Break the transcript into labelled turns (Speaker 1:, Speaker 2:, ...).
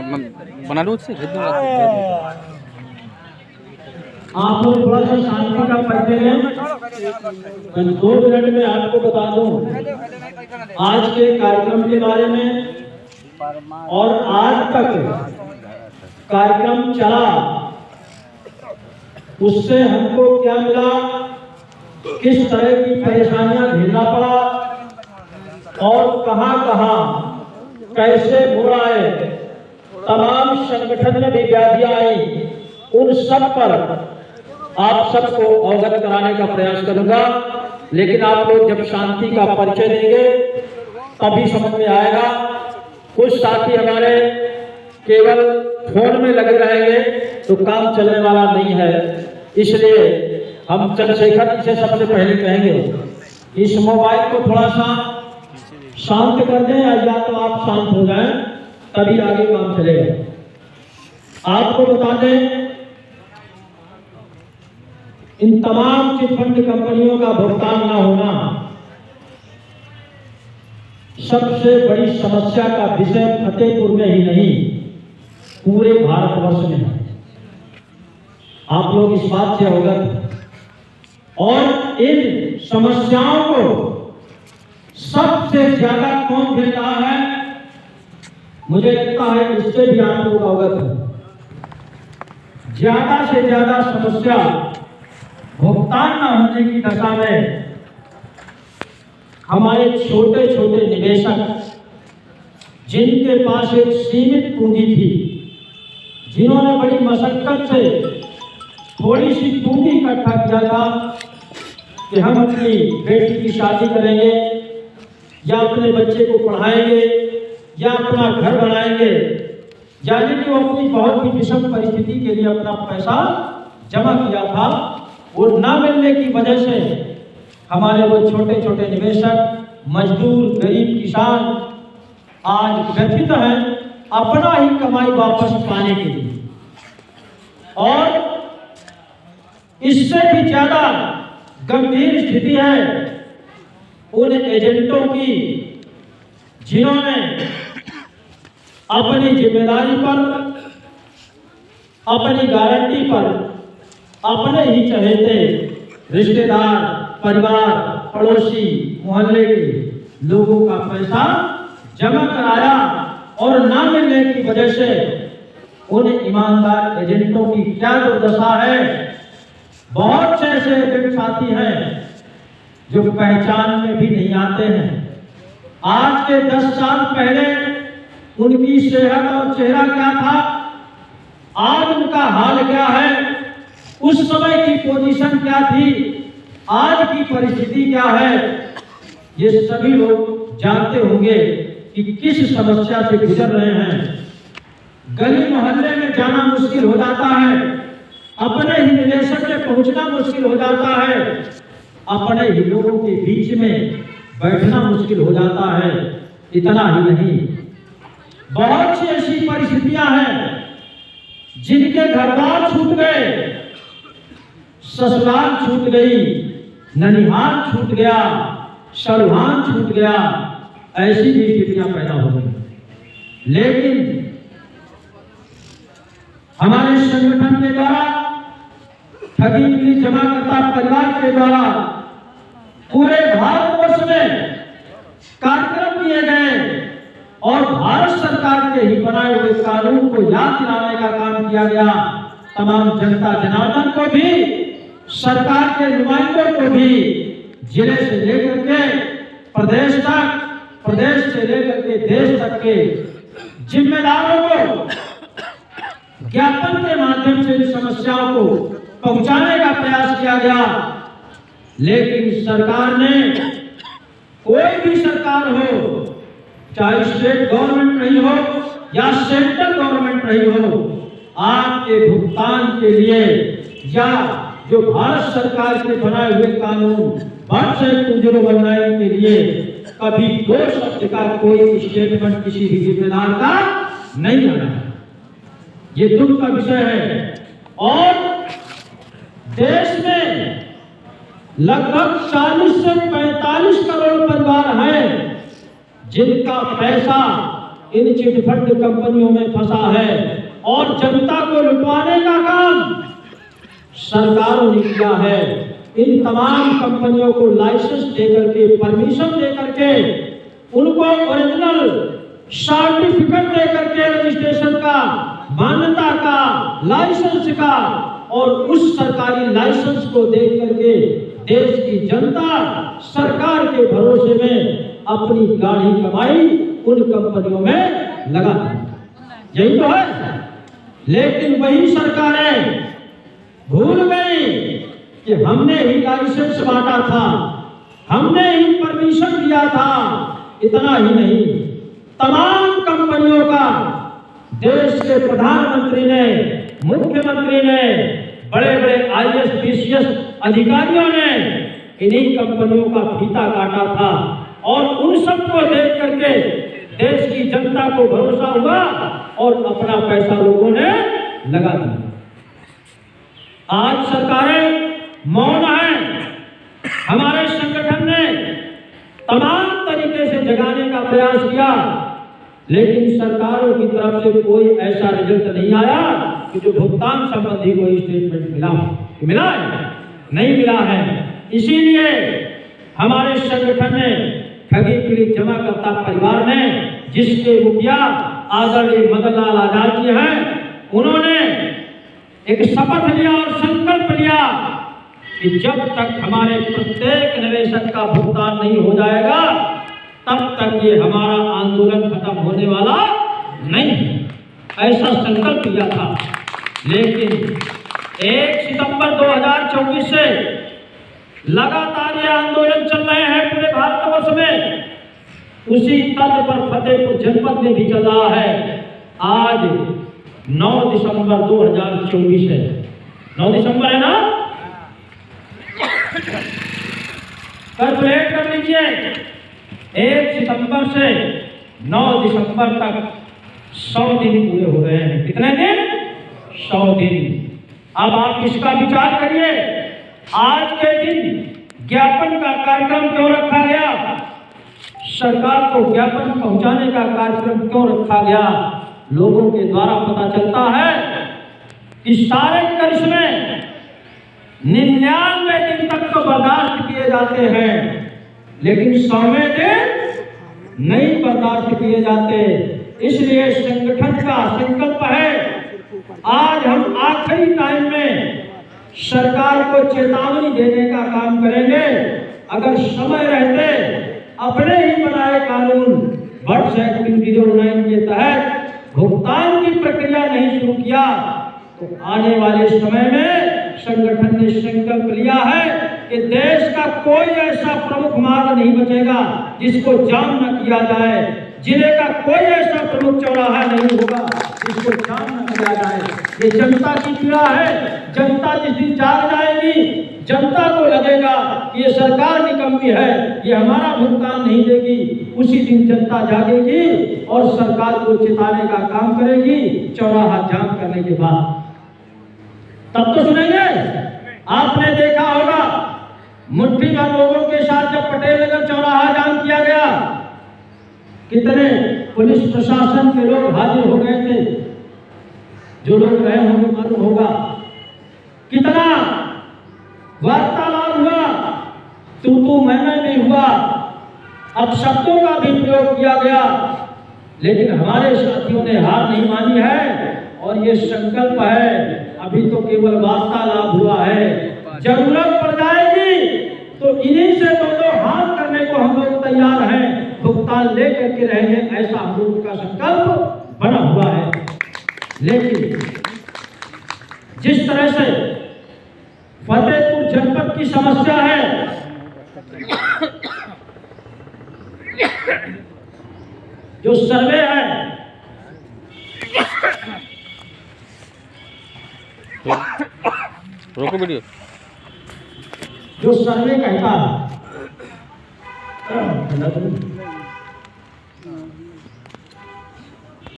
Speaker 1: बना लो उससे
Speaker 2: आप लोग थोड़ा सा शांति का परिचय लें। मैं 2 मिनट में आपको बता दूं आज के कार्यक्रम के बारे में और आज तक कार्यक्रम चला उससे हमको क्या मिला, किस तरह की परेशानियां झेलना पड़ा और कहां कहां कैसे मोड़ आए, तमाम संगठन में भी व्याधियां आई, उन सब पर आप सबको अवगत कराने का प्रयास करूंगा। लेकिन आप लोग जब शांति का परिचय देंगे तभी समझ में आएगा। कुछ साथी हमारे केवल फोन में लगे रहेंगे तो काम चलने वाला नहीं है, इसलिए हम चंद्रशेखर जी से सबसे पहले कहेंगे इस मोबाइल को थोड़ा सा शांत कर दें, या तो आप शांत हो जाएं तभी आगे काम चलेगा। आपको बता दें इन तमाम चिटफंड कंपनियों का भुगतान न होना सबसे बड़ी समस्या का विषय फतेहपुर में ही नहीं पूरे भारतवर्ष में है। आप लोग इस बात से अवगत, और इन समस्याओं को सबसे ज्यादा कौन झेल रहा है, मुझे लगता है इससे भी आप लोग अवगत हैं। ज्यादा से ज्यादा समस्या भुगतान न होने की दशा में हमारे छोटे छोटे निवेशक, जिनके पास एक सीमित पूंजी थी, जिन्होंने बड़ी मशक्कत से थोड़ी सी पूंजी इकट्ठा किया था कि हम अपनी बेटी की शादी करेंगे या अपने बच्चे को पढ़ाएंगे या अपना घर बनाएंगे, यानी कि वो अपनी बहुत ही विषम परिस्थिति के लिए अपना पैसा जमा किया था, वो न मिलने की वजह से हमारे वो छोटे छोटे निवेशक, मजदूर, गरीब किसान आज व्यथित हैं अपना ही कमाई वापस पाने के लिए। और इससे भी ज्यादा गंभीर स्थिति है उन एजेंटों की जिन्होंने अपनी जिम्मेदारी पर, अपनी गारंटी पर अपने ही चहेते रिश्तेदार, परिवार, पड़ोसी, मोहल्ले के लोगों का पैसा जमा कराया और ना मिलने की वजह से उन ईमानदार एजेंटों की क्या दुर्दशा है। बहुत से ऐसे एजेंट साथी हैं जो पहचान में भी नहीं आते हैं। आज के 10 साल पहले उनकी सेहत और चेहरा क्या था, आज उनका हाल क्या है, उस समय की पोजीशन क्या थी, आज की परिस्थिति क्या है, ये सभी लोग जानते होंगे कि किस समस्या से गुजर रहे हैं। गली मोहल्ले में जाना मुश्किल हो जाता है, अपने ही निवेशक में पहुंचना मुश्किल हो जाता है, अपने ही लोगों के बीच में बैठना मुश्किल हो जाता है। इतना ही नहीं, बहुत सी ऐसी परिस्थितियां हैं जिनके घर बार छूट गए, ससुराल छूट गई, ननिहाल छूट गया, सरुहान छूट गया, ऐसी भी स्थितियां पैदा हो गई। लेकिन हमारे संगठन के द्वारा, ठगी मिली जमाकर्ता परिवार के द्वारा पूरे भारतवर्ष में कार्यक्रम किए गए और भारत सरकार के ही बनाए हुए कानून को याद दिलाने का काम किया गया। तमाम जनता जनार्दन को भी, सरकार के नुमाइंदों को भी, जिले से लेकर के प्रदेश तक, प्रदेश से लेकर के देश तक के जिम्मेदारों को ज्ञापन के माध्यम से इन समस्याओं को पहुंचाने का प्रयास किया गया। लेकिन सरकार ने, कोई भी सरकार हो, चाहे स्टेट गवर्नमेंट रही हो या सेंट्रल गवर्नमेंट रही हो, आपके भुगतान के लिए या जो भारत सरकार के बनाए हुए कानून बनाने के लिए कभी 2 शब्द का कोई स्टेटमेंट किसी भी जिम्मेदार का नहीं आना। ये दुख का विषय है। और देश में लगभग 40 से 45 करोड़ परिवार हैं जिनका पैसा इन चिटफंड कंपनियों में फंसा है और जनता को लुटवाने का काम सरकारों ने किया है। इन तमाम कंपनियों को लाइसेंस देकर के, परमिशन देकर के, उनको ओरिजिनल सर्टिफिकेट देकर के, रजिस्ट्रेशन का, मान्यता का, लाइसेंस का, और उस सरकारी लाइसेंस को देख करके देश की जनता सरकार के भरोसे में अपनी गाढ़ी कमाई उन कंपनियों में लगा दी। यही तो है। लेकिन वही सरकारें भूल गई कि हमने ही लाइसेंस बांटा था, हमने ही परमिशन दिया था। इतना ही नहीं, तमाम कंपनियों का देश के प्रधानमंत्री ने, मुख्यमंत्री ने, बड़े बड़े IAS PCS अधिकारियों ने इन्हीं कंपनियों का फीता काटा था और उन सबको देख करके देश की जनता को भरोसा हुआ और अपना पैसा लोगों ने लगा दिया। आज सरकारें मौन है। हमारे संगठन ने तमाम तरीके से जगाने का प्रयास किया, लेकिन सरकारों की तरफ से कोई ऐसा रिजल्ट नहीं आया कि जो भुगतान संबंधी कोई स्टेटमेंट मिला है, नहीं मिला है। इसीलिए हमारे संगठन ने ठगी पीड़ित जमाकर्ता परिवार ने, जिसके मुखिया आदरणीय मदन लाल आजाद जी हैं, उन्होंने एक शपथ लिया और संकल्प लिया कि जब तक हमारे प्रत्येक निवेशक का भुगतान नहीं हो जाएगा तब तक ये हमारा आंदोलन खत्म होने वाला नहीं। ऐसा संकल्प लिया था। लेकिन 1 सितंबर 2024 से लगातार ये आंदोलन चल रहे हैं पूरे भारतवर्ष में। उसी तर्ज पर फतेहपुर जनपद में भी चल रहा है। आज 9 दिसंबर 2024 है। 9 दिसंबर है ना? कैलकुलेट कर लीजिए। 1 सितंबर से 9 दिसंबर तक 100 दिन पूरे हो रहे हैं। कितने दिन? 100 दिन। अब आप इसका विचार करिए। आज के दिन ज्ञापन का कार्यक्रम क्यों रखा गया? सरकार को ज्ञापन पहुंचाने का कार्यक्रम क्यों रखा गया? लोगों के द्वारा पता चलता है कि सारे करिश्मे 99 दिन तक तो बर्दाश्त किए जाते हैं, लेकिन 100वें दिन नहीं बर्दाश्त किए जाते। इसलिए संगठन का संकल्प है, आज हम आखिरी टाइम में सरकार को चेतावनी देने का काम करेंगे। अगर समय रहते अपने ही बनाए कानून वर्ष एक्ट 2009 के तहत भुगतान की प्रक्रिया नहीं शुरू किया तो आने वाले समय में संगठन ने संकल्प लिया है कि देश का कोई ऐसा प्रमुख मार्ग नहीं बचेगा जिसको जाम न किया जाए। जिले का कोई ऐसा प्रमुख चौराहा नहीं होगा जिसको जाम न किया जाए। ये जनता की पीड़ा है। जनता जिस दिन जाग जाएगी, जनता को लगेगा कि ये सरकार निकम्मी है, ये हमारा भुगतान नहीं देगी, उसी दिन जनता जागेगी और सरकार को चेताने का काम करेगी चौराहा जाम करने के बाद। तब तो सुनेंगे। आपने देखा होगा मुट्ठी भर लोगों के साथ जब पटेल नगर चौराहा जाम किया गया, कितने पुलिस प्रशासन के लोग हाजिर हो गए थे। जो लोग रहे होंगे मालूम होगा कितना वार्तालाप हुआ, तू मैं भी हुआ, अपशब्दों का भी प्रयोग किया गया, लेकिन हमारे साथियों ने हार नहीं मानी है और ये संकल्प है। अभी तो केवल वार्तालाप हुआ है, जरूरत पड़ जाएगी तो इन्हीं से दोनों हाथ करने को हम लोग तैयार हैं, भुगतान लेकर के रहेंगे, ऐसा हम लोगों का संकल्प बना हुआ है। लेकिन जिस तरह से फतेहपुर जनपद की समस्या है, जो सर्वे है,
Speaker 1: रोको वीडियो,
Speaker 2: जो सर्वे कहता है